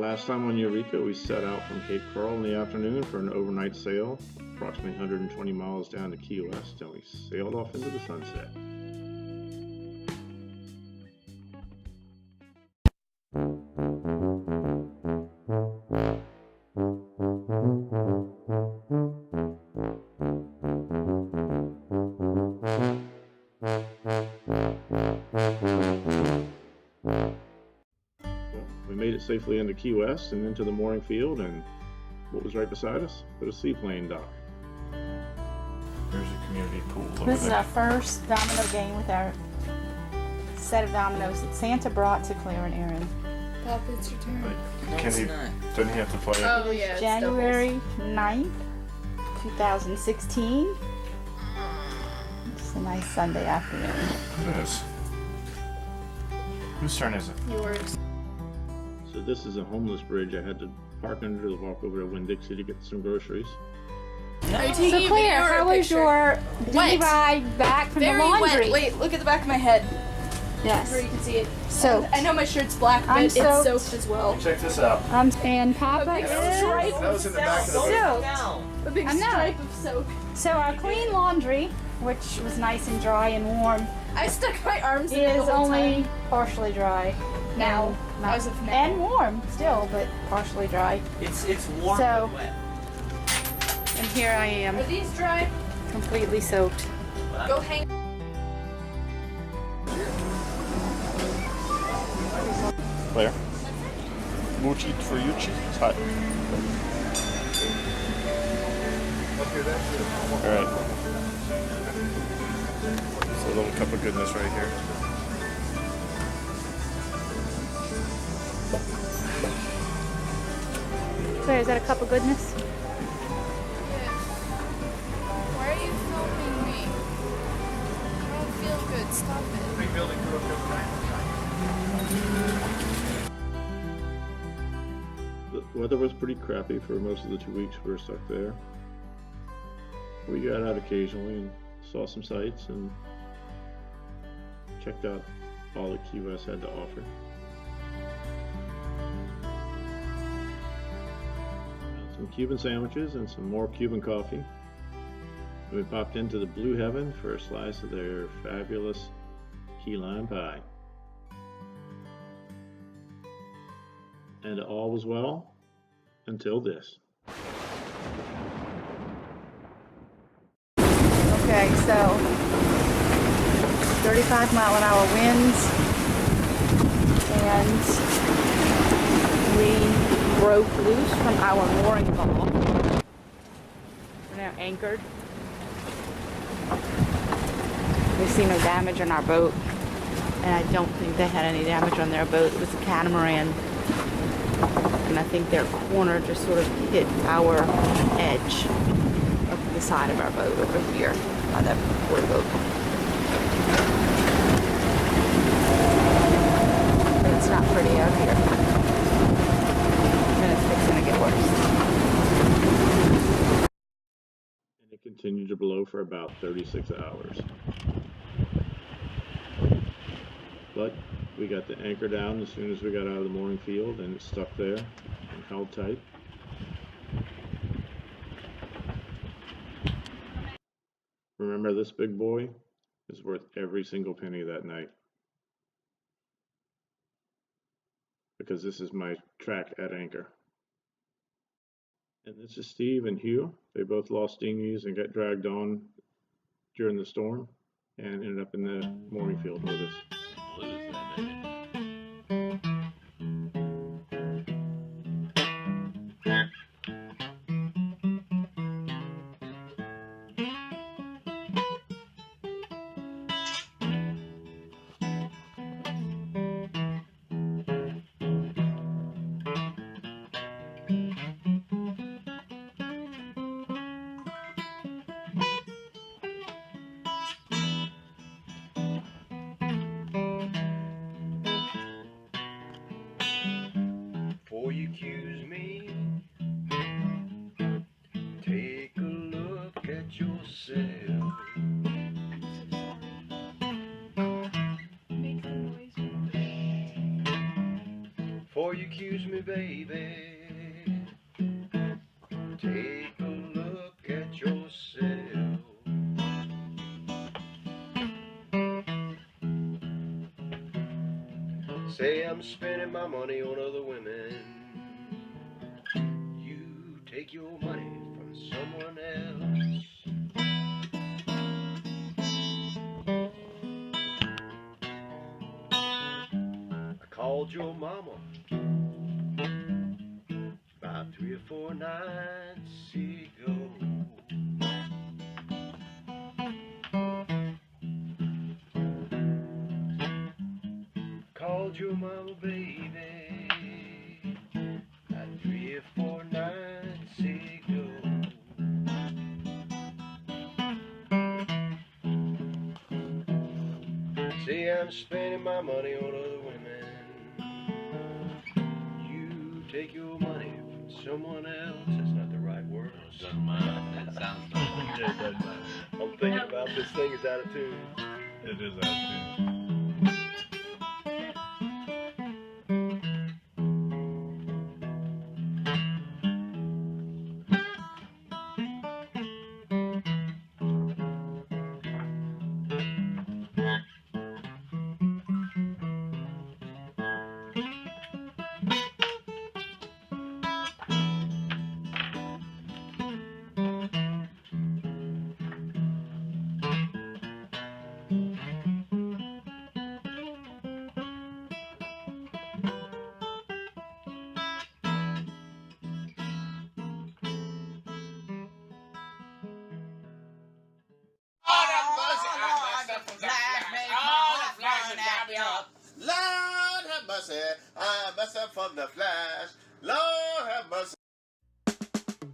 Last time on Eureka, we set out from Cape Coral in the afternoon for an overnight sail, approximately 120 miles down to Key West, and we sailed off into the sunset. We made it safely into Key West and into the mooring field, and what was right beside us? But a seaplane dock. There's a community pool over This is there. our first domino game with our set of dominoes that Santa brought to Claire and Aaron. Pop, it's your turn. Like, doesn't he have to play it? Oh yeah, it's January 9th, 2016. It's a nice Sunday afternoon. It is. Whose turn is it? doubles. Yours. So this is a homeless bridge. I had to park under to walk over to Winn-Dixie to get some groceries. Are you taking So a Claire, video or a how was picture? your Wet. ride back from Very the laundry? wet. Wait, look at the back of my head. Yes. Where you can see it. Soaked. I know my shirt's black, but I'm it's soaked. soaked as well. Check this out. And Papa big is stripe. That was in the back of the soaked. A big I know. stripe of soak. So our clean laundry, which was nice and dry and warm, I stuck my arms in it the is whole only time. partially dry. Now. Not- As of now. And warm still, but partially dry. It's warm So- but wet. And here I am, Are these dry? completely soaked. Go hang. Claire. Muchi for Yuchi. It's hot. Alright. It's a little cup of goodness right here. Claire, is that a cup of goodness? Why are you filming me? I don't feel good. Stop it. The weather was pretty crappy for most of the 2 weeks we were stuck there. We got out occasionally and saw some sights and checked out all that Key West had to offer. Some Cuban sandwiches and some more Cuban coffee. We popped into the Blue Heaven for a slice of their fabulous key lime pie. And all was well until this. Okay, so 35-mile-an-hour winds, and we broke loose from our mooring ball. We're now anchored. We see no damage on our boat, and I don't think they had any damage on their boat. It was a catamaran, and I think their corner just sort of hit our edge of the side of our boat over here by that boy boat. But it's not pretty out here, and it's gonna get worse. And it continued to blow for about 36 hours. But we got the anchor down as soon as we got out of the mooring field, and it stuck there and held tight. Remember, this big boy is worth every single penny that night. Because this is my track at anchor. And this is Steve and Hugh. They both lost dinghies and got dragged on during the storm and ended up in the mooring field with us. Before you accuse me, take a look at yourself. Before before you accuse me, baby. Take a look at yourself. Say I'm spending my money on other women. You take your money from someone else. I called your mama about 3 or 4 nights ago. Called your mama, baby, about 3 or 4 nights ago. See, I'm spending my money on other women. You take your money from someone else. That's not the right word. Doesn't matter. It sounds like Yeah, it doesn't matter. I'm thinking about this thing is out of tune. it is out too. Lord have mercy, mercy from the flash. Lord have mercy.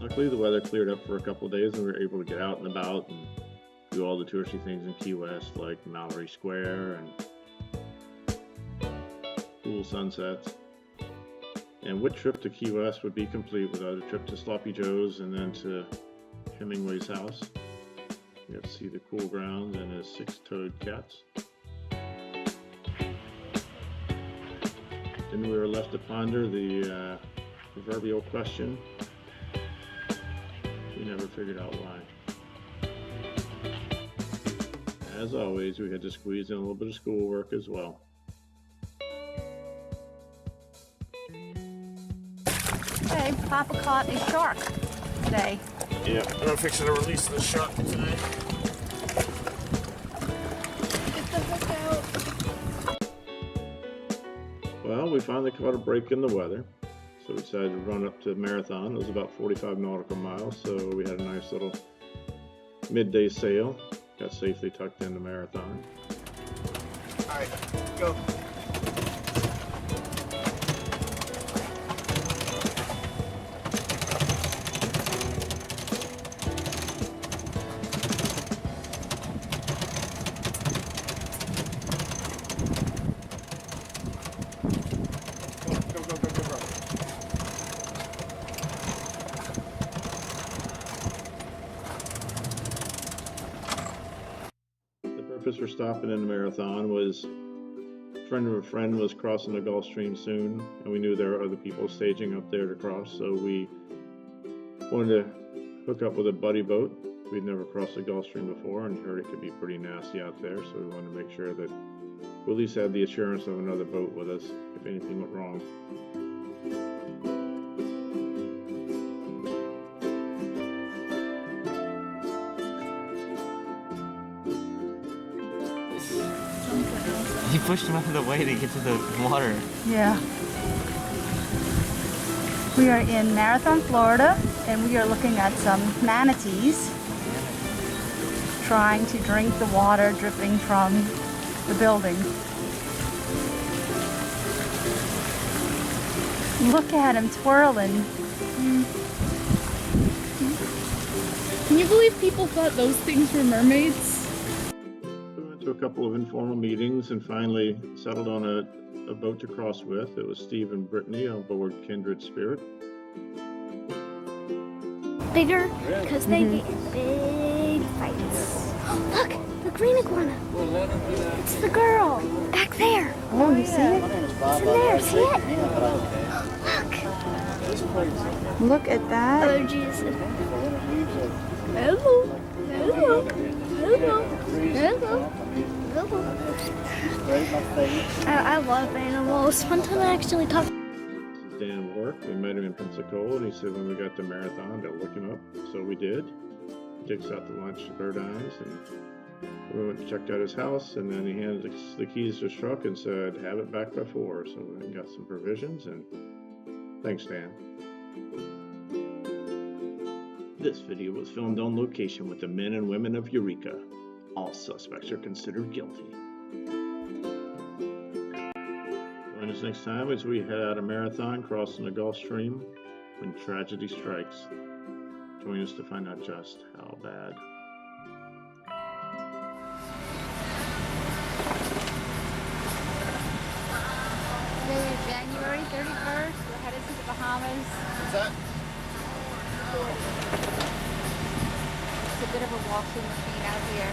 Luckily, the weather cleared up for a couple of days, and we were able to get out and about and do all the touristy things in Key West, like Mallory Square and cool sunsets. And what trip to Key West would be complete without a trip to Sloppy Joe's and then to Hemingway's house? You got to see the cool grounds and his 6-toed cats. Then we were left to ponder the proverbial question. We never figured out why. As always, we had to squeeze in a little bit of schoolwork as well. Hey, Papa caught a shark today. Yeah, I'm fixing to release the shark today. Get the hook out. Well, we finally caught a break in the weather, so we decided to run up to Marathon. It was about 45 nautical miles, so we had a nice little midday sail. Got safely tucked into Marathon. All right, go. The purpose for stopping in the Marathon was a friend of a friend was crossing the Gulf Stream soon, and we knew there were other people staging up there to cross, so we wanted to hook up with a buddy boat. We'd never crossed the Gulf Stream before and heard it could be pretty nasty out there, so we wanted to make sure that we at least had the assurance of another boat with us if anything went wrong. He pushed him out of the way to get to the water. Yeah. We are in Marathon, Florida, and we are looking at some manatees trying to drink the water dripping from the building. Look at him twirling. Can you believe people thought those things were mermaids? We went to a couple of informal meetings and finally settled on a boat to cross with. It was Steve and Brittany on board Kindred Spirit. Bigger because they get in big fights. Look, green iguana. It's the girl back there. Oh, you see it? It's in there. See it? Look. Look at that. Oh, Jesus. Hello. Hello. Hello. Hello. I love animals. One time I actually talked. This is Dan Work. We met him in Pensacola, and he said when we got to Marathon to look him up. So we did. He takes out the lunch to Bird Eyes, and we went and checked out his house, and then he handed us the keys to his truck and said, have it back by 4. So we went and got some provisions, and thanks, Dan. This video was filmed on location with the men and women of Eureka. All suspects are considered guilty. Join us next time as we head out a marathon crossing the Gulf Stream when tragedy strikes. Join us to find out just how bad. Today is January 31st. We're headed to the Bahamas. What's that? It's a bit of a walking machine out here.